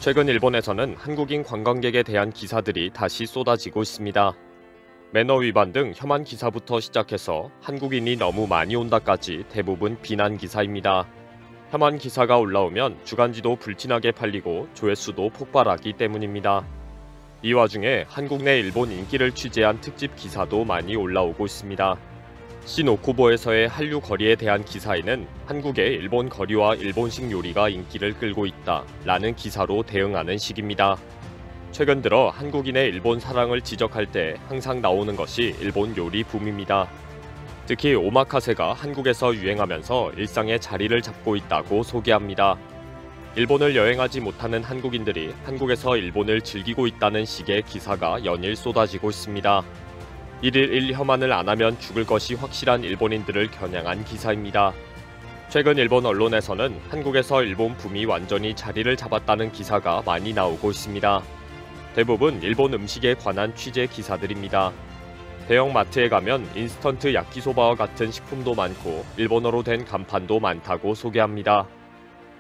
최근 일본에서는 한국인 관광객에 대한 기사들이 다시 쏟아지고 있습니다. 매너 위반 등 혐한 기사부터 시작해서 한국인이 너무 많이 온다까지 대부분 비난 기사입니다. 혐한 기사가 올라오면 주간지도 불티나게 팔리고 조회수도 폭발하기 때문입니다. 이 와중에 한국 내 일본 인기를 취재한 특집 기사도 많이 올라오고 있습니다. 시노쿠보에서의 한류 거리에 대한 기사에는 한국의 일본 거리와 일본식 요리가 인기를 끌고 있다 라는 기사로 대응하는 식입니다. 최근 들어 한국인의 일본 사랑을 지적할 때 항상 나오는 것이 일본 요리 붐입니다. 특히 오마카세가 한국에서 유행하면서 일상의 자리를 잡고 있다고 소개합니다. 일본을 여행하지 못하는 한국인들이 한국에서 일본을 즐기고 있다는 식의 기사가 연일 쏟아지고 있습니다. 1일 1 혐한을 안 하면 죽을 것이 확실한 일본인들을 겨냥한 기사입니다. 최근 일본 언론에서는 한국에서 일본 붐이 완전히 자리를 잡았다는 기사가 많이 나오고 있습니다. 대부분 일본 음식에 관한 취재 기사들입니다. 대형 마트에 가면 인스턴트 야키소바와 같은 식품도 많고 일본어로 된 간판도 많다고 소개합니다.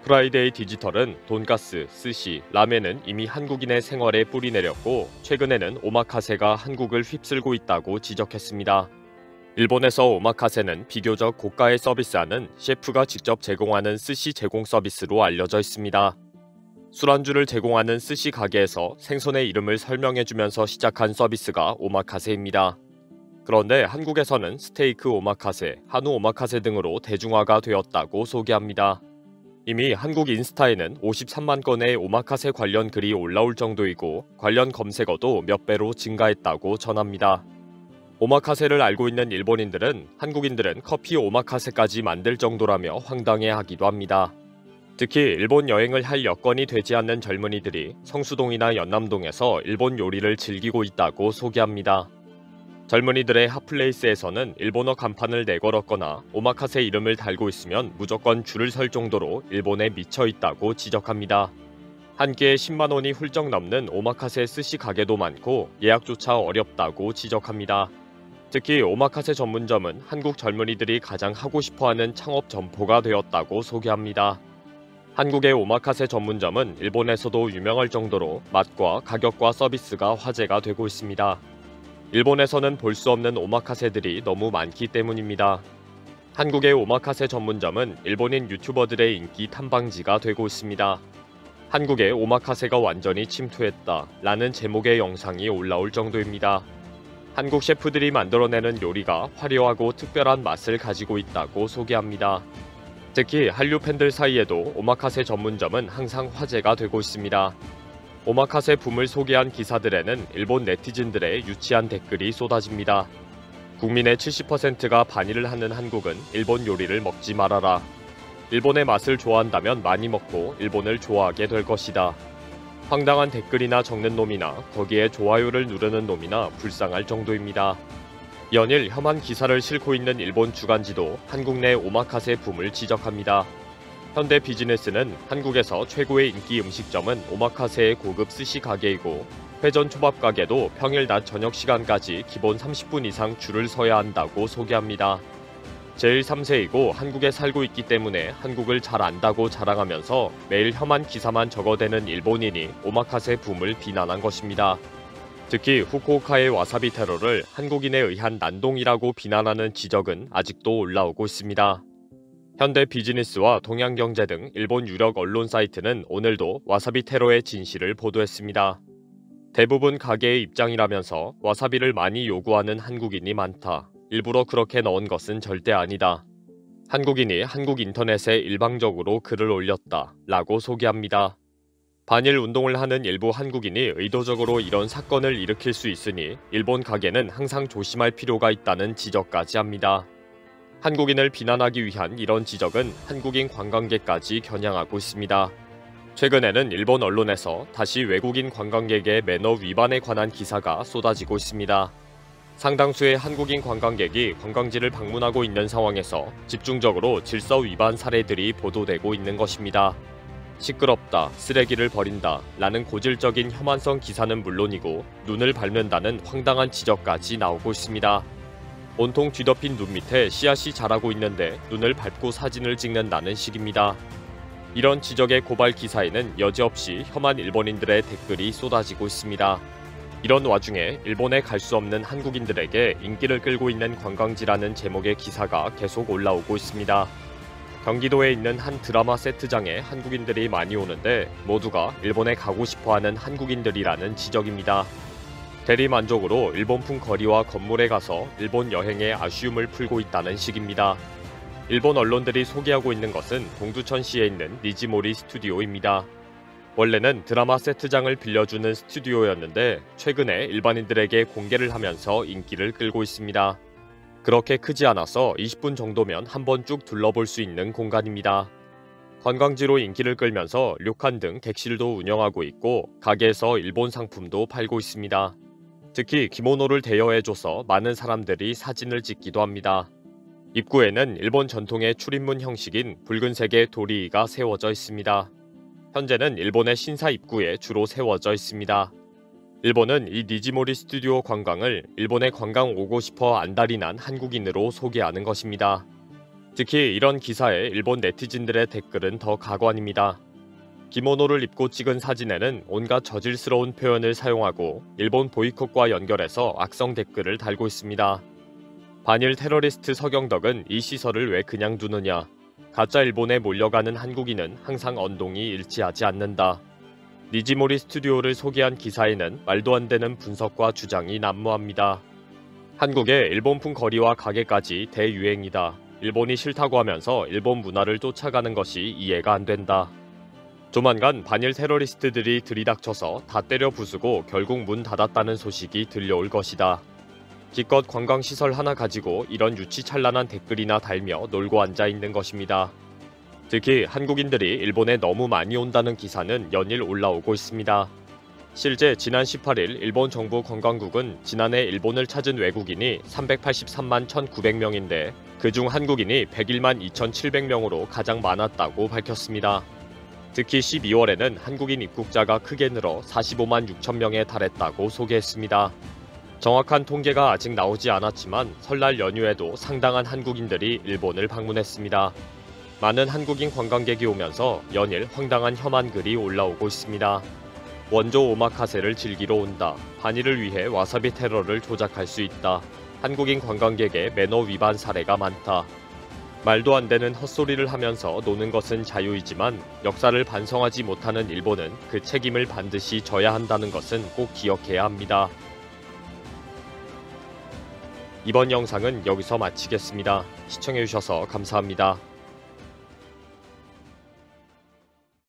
프라이데이 디지털은 돈가스, 스시, 라멘은 이미 한국인의 생활에 뿌리 내렸고 최근에는 오마카세가 한국을 휩쓸고 있다고 지적했습니다. 일본에서 오마카세는 비교적 고가의 서비스하는 셰프가 직접 제공하는 스시 제공 서비스로 알려져 있습니다. 술안주를 제공하는 스시 가게에서 생선의 이름을 설명해주면서 시작한 서비스가 오마카세입니다. 그런데 한국에서는 스테이크 오마카세, 한우 오마카세 등으로 대중화가 되었다고 소개합니다. 이미 한국 인스타에는 53만 건의 오마카세 관련 글이 올라올 정도이고 관련 검색어도 몇 배로 증가했다고 전합니다. 오마카세를 알고 있는 일본인들은 한국인들은 커피 오마카세까지 만들 정도라며 황당해하기도 합니다. 특히 일본 여행을 할 여건이 되지 않는 젊은이들이 성수동이나 연남동에서 일본 요리를 즐기고 있다고 소개합니다. 젊은이들의 핫플레이스에서는 일본어 간판을 내걸었거나 오마카세 이름을 달고 있으면 무조건 줄을 설 정도로 일본에 미쳐 있다고 지적합니다. 한 끼에 10만 원이 훌쩍 넘는 오마카세 스시 가게도 많고 예약조차 어렵다고 지적합니다. 특히 오마카세 전문점은 한국 젊은이들이 가장 하고 싶어하는 창업 점포가 되었다고 소개합니다. 한국의 오마카세 전문점은 일본에서도 유명할 정도로 맛과 가격과 서비스가 화제가 되고 있습니다. 일본에서는 볼 수 없는 오마카세들이 너무 많기 때문입니다. 한국의 오마카세 전문점은 일본인 유튜버들의 인기 탐방지가 되고 있습니다. 한국의 오마카세가 완전히 침투했다 라는 제목의 영상이 올라올 정도입니다. 한국 셰프들이 만들어내는 요리가 화려하고 특별한 맛을 가지고 있다고 소개합니다. 특히 한류 팬들 사이에도 오마카세 전문점은 항상 화제가 되고 있습니다. 오마카세 붐을 소개한 기사들에는 일본 네티즌들의 유치한 댓글이 쏟아집니다. 국민의 70%가 반의를 하는 한국은 일본 요리를 먹지 말아라. 일본의 맛을 좋아한다면 많이 먹고 일본을 좋아하게 될 것이다. 황당한 댓글이나 적는 놈이나 거기에 좋아요를 누르는 놈이나 불쌍할 정도입니다. 연일 혐한 기사를 싣고 있는 일본 주간지도 한국 내 오마카세 붐을 지적합니다. 현대 비즈니스는 한국에서 최고의 인기 음식점은 오마카세의 고급 스시 가게이고 회전 초밥 가게도 평일 낮 저녁 시간까지 기본 30분 이상 줄을 서야 한다고 소개합니다. 제일 3세이고 한국에 살고 있기 때문에 한국을 잘 안다고 자랑하면서 매일 혐한 기사만 적어대는 일본인이 오마카세 붐을 비난한 것입니다. 특히 후쿠오카의 와사비 테러를 한국인에 의한 난동이라고 비난하는 지적은 아직도 올라오고 있습니다. 현대 비즈니스와 동양경제 등 일본 유력 언론 사이트는 오늘도 와사비 테러의 진실을 보도했습니다. 대부분 가게의 입장이라면서 와사비를 많이 요구하는 한국인이 많다. 일부러 그렇게 넣은 것은 절대 아니다. 한국인이 한국 인터넷에 일방적으로 글을 올렸다 라고 소개합니다. 반일 운동을 하는 일부 한국인이 의도적으로 이런 사건을 일으킬 수 있으니 일본 가게는 항상 조심할 필요가 있다는 지적까지 합니다. 한국인을 비난하기 위한 이런 지적은 한국인 관광객까지 겨냥하고 있습니다. 최근에는 일본 언론에서 다시 외국인 관광객의 매너 위반에 관한 기사가 쏟아지고 있습니다. 상당수의 한국인 관광객이 관광지를 방문하고 있는 상황에서 집중적으로 질서 위반 사례들이 보도되고 있는 것입니다. 시끄럽다, 쓰레기를 버린다 라는 고질적인 혐한성 기사는 물론이고 눈을 밟는다는 황당한 지적까지 나오고 있습니다. 온통 뒤덮인 눈 밑에 씨앗이 자라고 있는데 눈을 밟고 사진을 찍는다는 식입니다. 이런 지적의 고발 기사에는 여지없이 혐한 일본인들의 댓글이 쏟아지고 있습니다. 이런 와중에 일본에 갈 수 없는 한국인들에게 인기를 끌고 있는 관광지라는 제목의 기사가 계속 올라오고 있습니다. 경기도에 있는 한 드라마 세트장에 한국인들이 많이 오는데 모두가 일본에 가고 싶어하는 한국인들이라는 지적입니다. 대리만족으로 일본풍 거리와 건물에 가서 일본 여행에 아쉬움을 풀고 있다는 식입니다. 일본 언론들이 소개하고 있는 것은 동두천시에 있는 니지모리 스튜디오입니다. 원래는 드라마 세트장을 빌려주는 스튜디오였는데 최근에 일반인들에게 공개를 하면서 인기를 끌고 있습니다. 그렇게 크지 않아서 20분 정도면 한번 쭉 둘러볼 수 있는 공간입니다. 관광지로 인기를 끌면서 료칸 등 객실도 운영하고 있고 가게에서 일본 상품도 팔고 있습니다. 특히 기모노를 대여해줘서 많은 사람들이 사진을 찍기도 합니다. 입구에는 일본 전통의 출입문 형식인 붉은색의 도리가 세워져 있습니다. 현재는 일본의 신사 입구에 주로 세워져 있습니다. 일본은 이 니지모리 스튜디오 관광을 일본에 관광 오고 싶어 안달이 난 한국인으로 소개하는 것입니다. 특히 이런 기사에 일본 네티즌들의 댓글은 더 가관입니다. 기모노를 입고 찍은 사진에는 온갖 저질스러운 표현을 사용하고 일본 보이콧과 연결해서 악성 댓글을 달고 있습니다. 반일 테러리스트 서경덕은 이 시설을 왜 그냥 두느냐. 가짜 일본에 몰려가는 한국인은 항상 언동이 일치하지 않는다. 니지모리 스튜디오를 소개한 기사에는 말도 안 되는 분석과 주장이 난무합니다. 한국의 일본풍 거리와 가게까지 대유행이다. 일본이 싫다고 하면서 일본 문화를 쫓아가는 것이 이해가 안 된다. 조만간 반일 테러리스트들이 들이닥쳐서 다 때려 부수고 결국 문 닫았다는 소식이 들려올 것이다. 기껏 관광시설 하나 가지고 이런 유치찬란한 댓글이나 달며 놀고 앉아 있는 것입니다. 특히 한국인들이 일본에 너무 많이 온다는 기사는 연일 올라오고 있습니다. 실제 지난 18일 일본 정부 관광국은 지난해 일본을 찾은 외국인이 383만 1,900명인데 그중 한국인이 101만 2,700명으로 가장 많았다고 밝혔습니다. 특히 12월에는 한국인 입국자가 크게 늘어 45만 6천 명에 달했다고 소개했습니다. 정확한 통계가 아직 나오지 않았지만 설날 연휴에도 상당한 한국인들이 일본을 방문했습니다. 많은 한국인 관광객이 오면서 연일 황당한 혐한 글이 올라오고 있습니다. 원조 오마카세를 즐기러 온다. 반일을 위해 와사비 테러를 조작할 수 있다. 한국인 관광객의 매너 위반 사례가 많다. 말도 안 되는 헛소리를 하면서 노는 것은 자유이지만 역사를 반성하지 못하는 일본은 그 책임을 반드시 져야 한다는 것은 꼭 기억해야 합니다. 이번 영상은 여기서 마치겠습니다. 시청해주셔서 감사합니다.